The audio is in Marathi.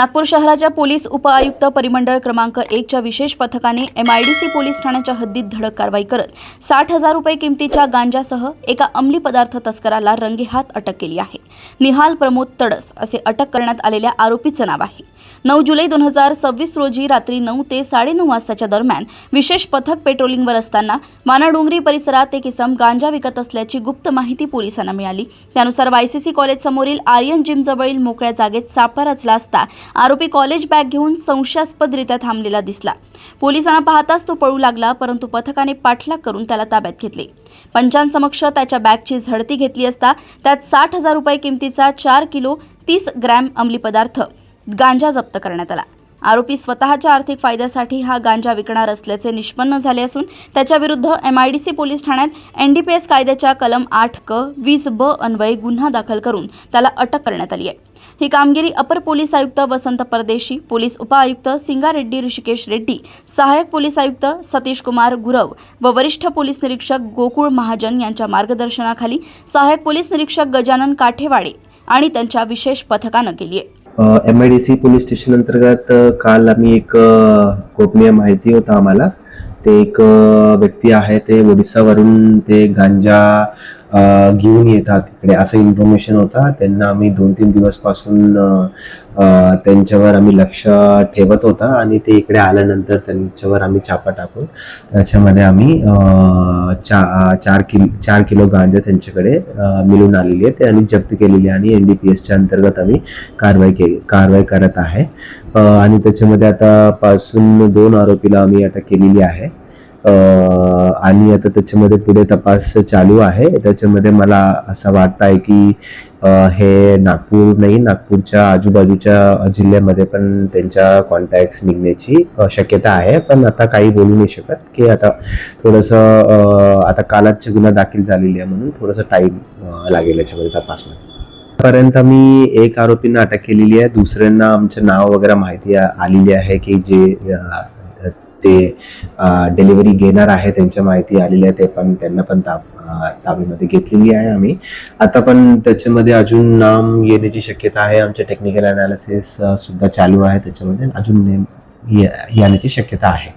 नागपूर शहराच्या पोलीस उपआयुक्त परिमंडळ क्रमांक 1 च्या विशेष पथकाने MIDC पोलीस ठाण्याच्या हद्दीत धडक कारवाई करत 60,000 रुपये किमतीच्या गांजासह एका अंमली पदार्थ तस्कराला रंगेहात अटक केली आहे। निहाल प्रमोद तडस असे अटक करण्यात आलेल्या आरोपीचे नाव आहे। 9 जुलै 2026 रोजी रात्री 9 ते 9:30 वाजताच्या दरम्यान विशेष पथक पेट्रोलिंगवर असताना मानाडोंगरी परिसरात एक इसम गांजा विकत असल्याची गुप्त माहिती पोलिसांना मिळाली। त्यानुसार YCC कॉलेज समोरील आर्यन जिम जवळील मोकळ्या जागेत सापळा रचला असता आरोपी कॉलेज बॅग घेऊन संशयास्पदरित्या थांबलेला दिसला। पोलिसांना पाहताच तो पळू लागला, परंतु पथकाने पाठलाग करून त्याला ताब्यात घेतले। पंचांसमक्ष त्याच्या बॅगची झडती घेतली असता त्यात 60,000 रुपये किमतीचा 4 किलो 30 ग्रॅम अंमली पदार्थ गांजा जप्त करण्यात आला। आरोपी स्वतःच्या आर्थिक फायद्यासाठी हा गांजा विकणार असल्याचे निष्पन्न झाले असून त्याच्या विरुद्ध MIDC पोलीस ठाण्यात NDPS कायद्याच्या कलम 8 क 20 ब अन्वये गुन्हा दाखल करून त्याला अटक करण्यात आली आहे। ही कामगिरी अपर पोलीस आयुक्त वसंत परदेशी, पोलीस उपआयुक्त सिंगारेड्डी ऋषिकेश रेड्डी, सहाय्यक पोलीस आयुक्त सतीश कुमार गुरव व वरिष्ठ पोलीस निरीक्षक गोकुळ महाजन यांच्या मार्गदर्शनाखाली सहाय्यक पोलीस निरीक्षक गजानन काठेवाडे आणि त्यांच्या विशेष पथकाने केली आहे। MIDC पोलीस स्टेशन अंतर्गत काल आम्ही एक गोपनीय माहिती होता आम्हाला। ते एक व्यक्ती आहे, ते ओडिसावरून ते गांजा घेऊन येतात तिकडे असं इन्फॉर्मेशन होता। त्यांना आम्ही 2-3 दिवसपासून त्यांच्यावर आम्ही लक्ष ठेवत होता आणि ते इकडे आल्यानंतर त्यांच्यावर आम्ही छापा टाकून त्याच्यामध्ये आम्ही 4 किलो गांजा त्यांच्याकडे मिळून आलेली आहे ते आणि जप्त केलेली आहे आणि NDPSच्या अंतर्गत आम्ही कारवाई करत आहे। आणि त्याच्यामध्ये आता पासून 2 आरोपीला आम्ही अटक केलेली आहे आणि आता त्याच्यामध्ये पुढे तपास चालू आहे। त्याच्यामध्ये मला असं वाटतं आहे की हे नागपूरच्या आजूबाजूच्या जिल्ह्यामध्ये पण त्यांच्या कॉन्टॅक्ट्स निघण्याची शक्यता आहे, पण आता काही बोलू नाही शकत की आता थोडंसं आता कालच गुन्हा दाखल झालेली आहे म्हणून थोडंसं टाईम लागेल याच्यामध्ये तपासमध्ये। पर्यंत आम्ही 1 आरोपींना अटक केलेली आहे, दुसऱ्यांना आमचं नाव वगैरे माहिती आलेली आहे की जे ते डिलिव्हरी घेणार आहे त्यांच्या माहिती आलेली आहे, ते पण त्यांना पण ताब्यामध्ये घेतलेली आहे आम्ही। आता पण त्याच्यामध्ये अजून नाम येण्याची शक्यता आहे, आमचे टेक्निकल अनालिसिस सुद्धा चालू आहे, त्याच्यामध्ये अजून येण्याची शक्यता आहे।